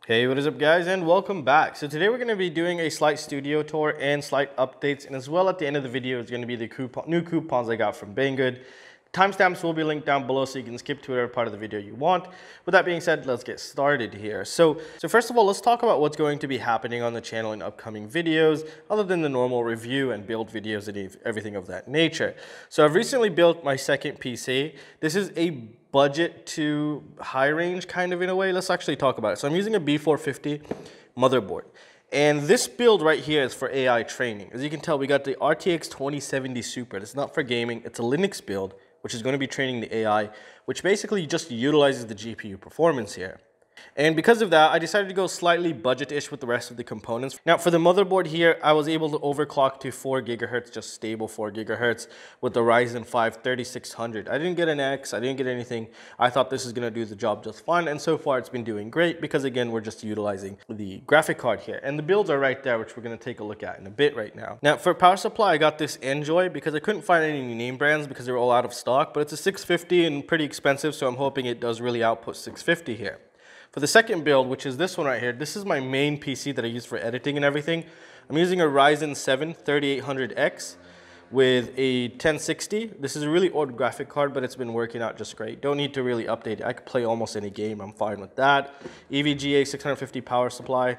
Hey, what is up guys, and welcome back. So today we're going to be doing a slight studio tour and slight updates, and as well at the end of the video is going to be the new coupons I got from Banggood. Timestamps will be linked down below so you can skip to whatever part of the video you want. With that being said, let's get started here. So first of all, let's talk about what's going to be happening on the channel in upcoming videos, other than the normal review and build videos and everything of that nature. So I've recently built my second PC. This is a budget to high range kind of in a way. Let's actually talk about it. So I'm using a B450 motherboard. And this build right here is for AI training. As you can tell, we got the RTX 2070 Super. It's not for gaming, it's a Linux build, which is going to be training the AI, which basically just utilizes the GPU performance here. And because of that, I decided to go slightly budget-ish with the rest of the components. Now for the motherboard here, I was able to overclock to 4 GHz, just stable 4 GHz with the Ryzen 5 3600. I didn't get an X, I didn't get anything. I thought this is going to do the job just fine, and so far it's been doing great because again, we're just utilizing the graphic card here. And the builds are right there, which we're going to take a look at in a bit right now. Now for power supply, I got this Enjoy because I couldn't find any name brands because they were all out of stock, but it's a 650 and pretty expensive, so I'm hoping it does really output 650 here. For the second build, which is this one right here, this is my main PC that I use for editing and everything. I'm using a Ryzen 7 3800X with a 1060. This is a really old graphic card, but it's been working out just great. Don't need to really update it. I could play almost any game. I'm fine with that. EVGA 650 power supply.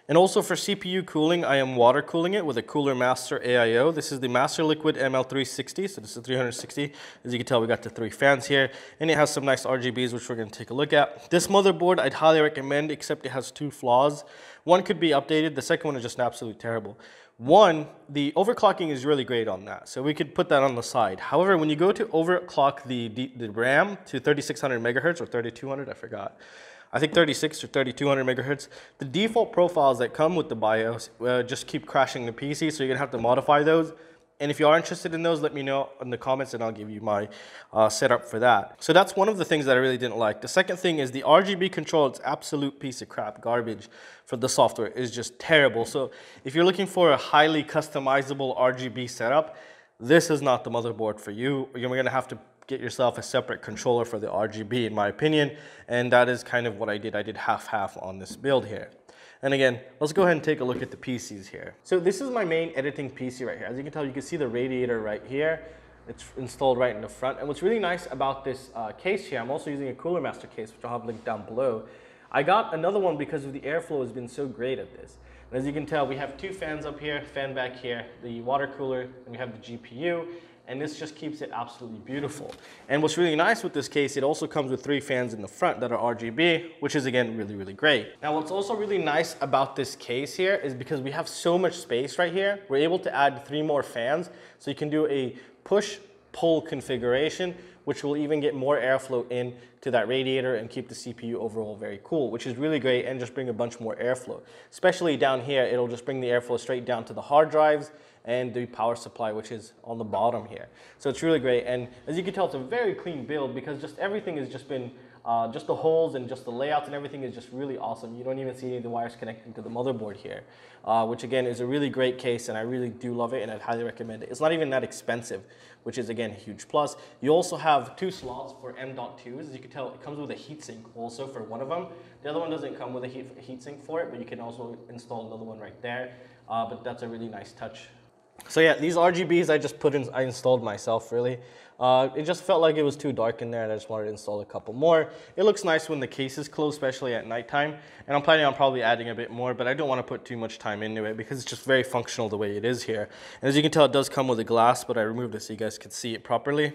And also for CPU cooling, I am water cooling it with a Cooler Master AIO. This is the Master Liquid ML360, so this is 360. As you can tell, we got the 3 fans here, and it has some nice RGBs, which we're going to take a look at. This motherboard, I'd highly recommend, except it has 2 flaws. One could be updated, the second one is just absolutely terrible. One, the overclocking is really great on that, so we could put that on the side. However, when you go to overclock the RAM to 3600 megahertz or 3200, I forgot. I think 36 or 3200 megahertz. The default profiles that come with the BIOS just keep crashing the PC, so you're gonna have to modify those. And if you are interested in those, let me know in the comments and I'll give you my setup for that. So that's one of the things that I really didn't like. The second thing is the RGB control. It's absolute piece of crap, garbage for the software. It's just terrible. So if you're looking for a highly customizable RGB setup, this is not the motherboard for you. You're gonna have to get yourself a separate controller for the RGB, in my opinion, and that is kind of what I did. I did half-half on this build here. And again, let's go ahead and take a look at the PCs here. So this is my main editing PC right here. As you can tell, you can see the radiator right here. It's installed right in the front. And what's really nice about this case here, I'm also using a Cooler Master case, which I'll have linked down below. I got another one because of the airflow has been so great at this. And as you can tell, we have 2 fans up here, fan back here, the water cooler, and we have the GPU. And this just keeps it absolutely beautiful. And what's really nice with this case, it also comes with 3 fans in the front that are RGB, which is again really, really great. Now what's also really nice about this case here is because we have so much space right here, we're able to add 3 more fans, so you can do a push-pull configuration, which will even get more airflow in to that radiator and keep the CPU overall very cool, which is really great, and just bring a bunch more airflow. Especially down here, it'll just bring the airflow straight down to the hard drives and the power supply, which is on the bottom here. So it's really great, and as you can tell, it's a very clean build because just everything has just been, just the holes and just the layouts and everything is just really awesome. You don't even see any of the wires connecting to the motherboard here, which again is a really great case, and I really do love it, and I'd highly recommend it. It's not even that expensive, which is again a huge plus. You also have 2 slots for M.2s. As you can tell, it comes with a heatsink also for one of them. The other one doesn't come with a heatsink for it, but you can also install another one right there. But that's a really nice touch. So yeah, these RGBs I installed myself really. It just felt like it was too dark in there and I just wanted to install a couple more. It looks nice when the case is closed, especially at nighttime. And I'm planning on probably adding a bit more, but I don't want to put too much time into it because it's just very functional the way it is here. And as you can tell, it does come with a glass, but I removed it so you guys could see it properly.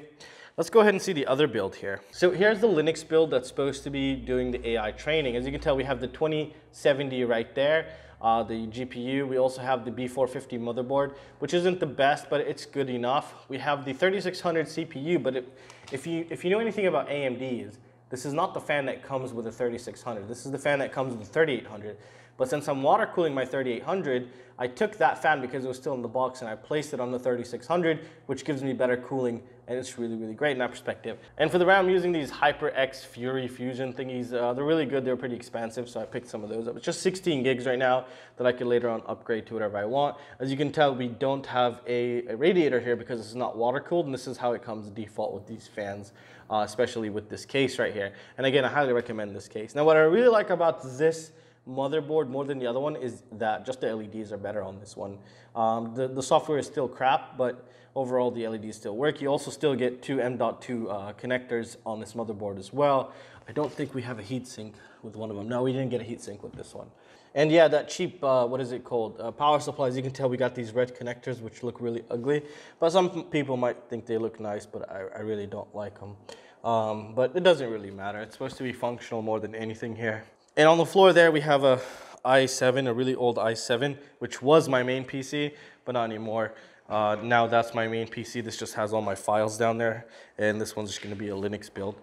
Let's go ahead and see the other build here. So here's the Linux build that's supposed to be doing the AI training. As you can tell, we have the 2070 right there. The GPU, we also have the B450 motherboard, which isn't the best, but it's good enough. We have the 3600 CPU, but if you know anything about AMDs, this is not the fan that comes with the 3600. This is the fan that comes with the 3800. But since I'm water cooling my 3800, I took that fan because it was still in the box and I placed it on the 3600, which gives me better cooling, and it's really, really great in that perspective. And for the RAM, I'm using these HyperX Fury Fusion thingies. They're really good, they're pretty expensive, so I picked some of those up. It's just 16 gigs right now that I could later on upgrade to whatever I want. As you can tell, we don't have a radiator here because this is not water cooled, and this is how it comes default with these fans, especially with this case right here. And again, I highly recommend this case. Now, what I really like about this motherboard more than the other one is that just the LEDs are better on this one. The software is still crap, but overall the LEDs still work. You also still get two M.2 connectors on this motherboard as well. I don't think we have a heatsink with one of them. No, we didn't get a heatsink with this one. And yeah, that cheap, what is it called? Power supplies, you can tell we got these red connectors which look really ugly. But some people might think they look nice, but I really don't like them. But it doesn't really matter. It's supposed to be functional more than anything here. And on the floor there, we have a i7, a really old i7, which was my main PC, but not anymore. Now that's my main PC. This just has all my files down there, and this one's just going to be a Linux build.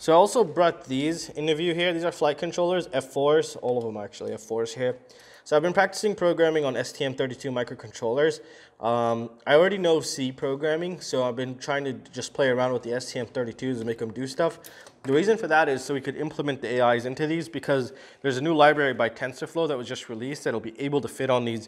So I also brought these in the view here. These are flight controllers, F4s, all of them actually, F4s here. So I've been practicing programming on STM32 microcontrollers. I already know C programming, so I've been trying to just play around with the STM32s and make them do stuff. The reason for that is so we could implement the AIs into these, because there's a new library by TensorFlow that was just released that'll be able to fit on these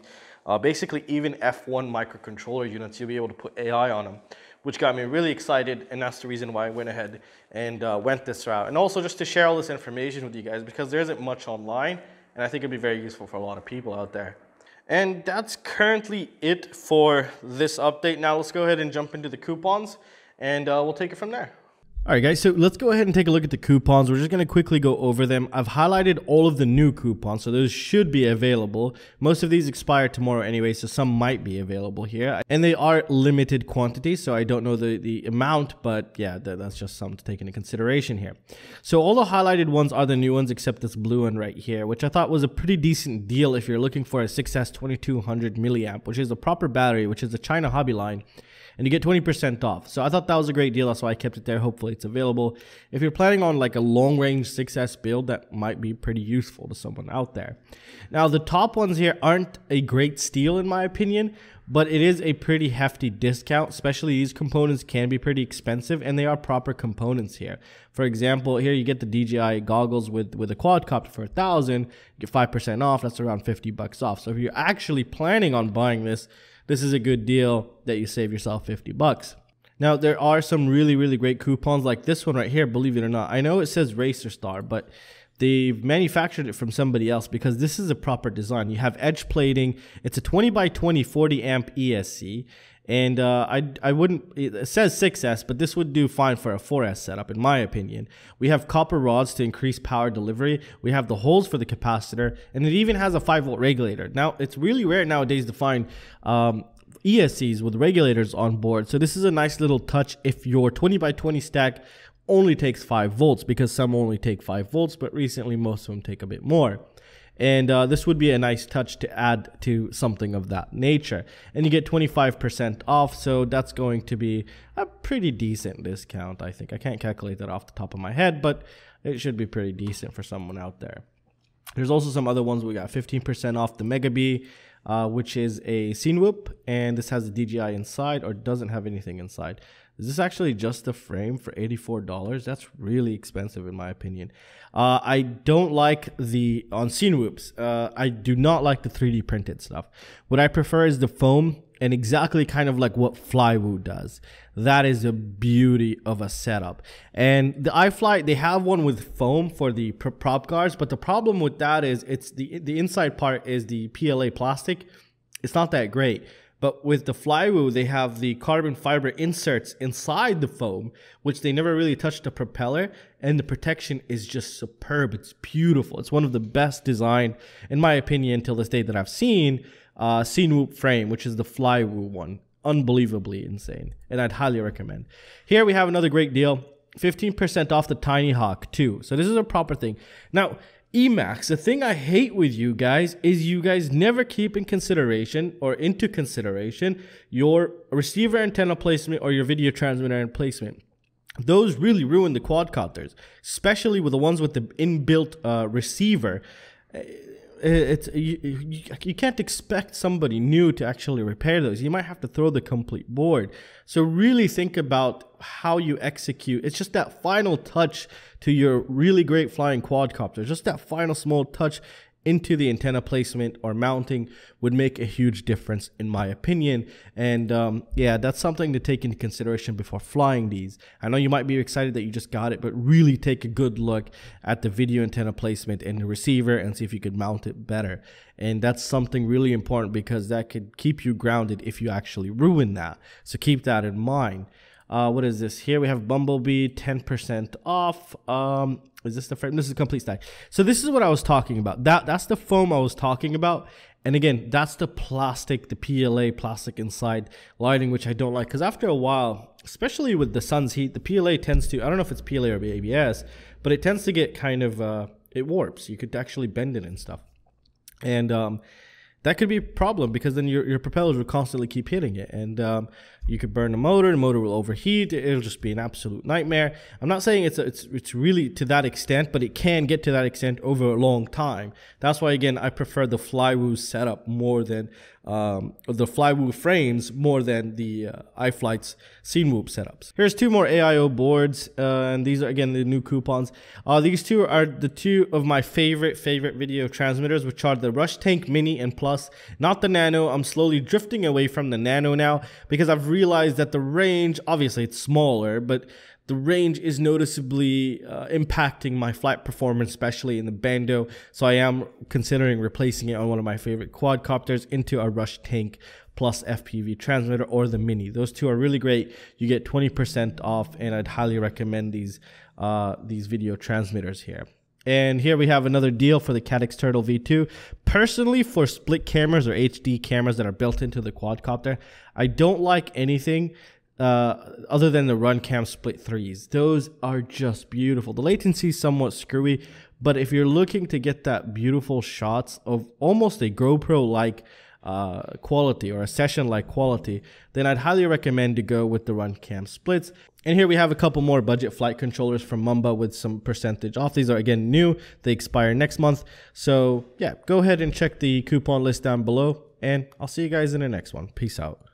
basically even F1 microcontroller units. You'll be able to put AI on them, which got me really excited, and that's the reason why I went ahead and went this route. And also just to share all this information with you guys, because there isn't much online, and I think it'd be very useful for a lot of people out there. And that's currently it for this update. Now let's go ahead and jump into the coupons, and we'll take it from there. All right, guys, so let's go ahead and take a look at the coupons. We're just going to quickly go over them. I've highlighted all of the new coupons, so those should be available. Most of these expire tomorrow anyway, so some might be available here. And they are limited quantities, so I don't know the amount, but yeah, that's just something to take into consideration here. So all the highlighted ones are the new ones, except this blue one right here, which I thought was a pretty decent deal if you're looking for a 6S 2200 milliamp, which is a proper battery, which is a China hobby line. And you get 20% off. So I thought that was a great deal. That's why I kept it there. Hopefully it's available. If you're planning on like a long range 6S build, that might be pretty useful to someone out there. Now the top ones here aren't a great steal in my opinion, but it is a pretty hefty discount. Especially these components can be pretty expensive, and they are proper components here. For example, here you get the DJI goggles with a quadcopter for $1,000. You get 5% off. That's around $50 off. So if you're actually planning on buying this, this is a good deal that you save yourself $50. Now, there are some really, really great coupons like this one right here, believe it or not. I know it says Racer Star, but they've manufactured it from somebody else because this is a proper design. You have edge plating. It's a 20 by 20 40 amp ESC. And I wouldn't, it says 6S, but this would do fine for a 4S setup, in my opinion. We have copper rods to increase power delivery. We have the holes for the capacitor, and it even has a 5-volt regulator. Now, it's really rare nowadays to find ESCs with regulators on board. So this is a nice little touch if your 20 by 20 stack only takes 5 volts, because some only take 5 volts, but recently most of them take a bit more. And this would be a nice touch to add to something of that nature. And you get 25% off, so that's going to be a pretty decent discount, I think. I can't calculate that off the top of my head, but it should be pretty decent for someone out there. There's also some other ones. We got 15% off the Mega B, which is a scene whoop, and this has a DJI inside, or doesn't have anything inside. Is this actually just a frame for $84? That's really expensive in my opinion. I don't like on scene whoops. I do not like the 3D printed stuff. What I prefer is the foam, and exactly kind of like what Flywoo does. That is a beauty of a setup. And the iFly, they have one with foam for the prop guards, but the problem with that is it's the inside part is the PLA plastic. It's not that great. But with the Flywoo, they have the carbon fiber inserts inside the foam, which they never really touch the propeller, and the protection is just superb. It's beautiful. It's one of the best design, in my opinion, till this day that I've seen. Scene Whoop frame, which is the Flywoo one. Unbelievably insane, and I'd highly recommend. Here we have another great deal, 15% off the Tiny Hawk 2. So this is a proper thing. Now, Emacs, the thing I hate with you guys is you guys never keep in consideration or into consideration your receiver antenna placement or your video transmitter placement. Those really ruin the quadcopters, especially with the ones with the inbuilt receiver. You can't expect somebody new to actually repair those. You might have to throw the complete board. So really think about how you execute. It's just that final touch to your really great flying quadcopter. Just that final small touch. into the antenna placement or mounting would make a huge difference in my opinion. And yeah, that's something to take into consideration before flying these. I know you might be excited that you just got it, but really take a good look at the video antenna placement in the receiver and see if you could mount it better. And that's something really important because that could keep you grounded if you actually ruin that. So keep that in mind. What is this? Here we have Bumblebee, 10% off. Is this the frame? This is a complete stack. So this is what I was talking about. That's the foam I was talking about. And again, that's the plastic, the PLA plastic inside lining, which I don't like. Because after a while, especially with the sun's heat, the PLA tends to, I don't know if it's PLA or ABS, but it tends to get kind of, it warps. You could actually bend it and stuff. And that could be a problem because then your propellers will constantly keep hitting it, and you could burn the motor will overheat. It'll just be an absolute nightmare. I'm not saying it's really to that extent, but it can get to that extent over a long time. That's why, again, I prefer the Flywoo setup more than the Flywoo frames more than the iFlight's Scene-Whoop setups. Here's two more AIO boards, and these are again the new coupons. These two are the two of my favorite video transmitters, which are the Rush Tank Mini and Plus, not the Nano. I'm slowly drifting away from the Nano now because I've realized that the range, obviously it's smaller, but the range is noticeably impacting my flight performance, especially in the bando. So I am considering replacing it on one of my favorite quadcopters into a Rush Tank Plus FPV transmitter or the Mini. Those two are really great. You get 20% off, and I'd highly recommend these video transmitters here. And here we have another deal for the Caddx Turtle V2. Personally, for split cameras or HD cameras that are built into the quadcopter, I don't like anything other than the Runcam Split 3s. Those are just beautiful. The latency is somewhat screwy, but if you're looking to get that beautiful shots of almost a GoPro-like quality or a session-like quality, then I'd highly recommend to go with the Runcam Splits. And here we have a couple more budget flight controllers from Mamba with some percentage off. These are again new. They expire next month. So yeah, go ahead and check the coupon list down below, and I'll see you guys in the next one. Peace out.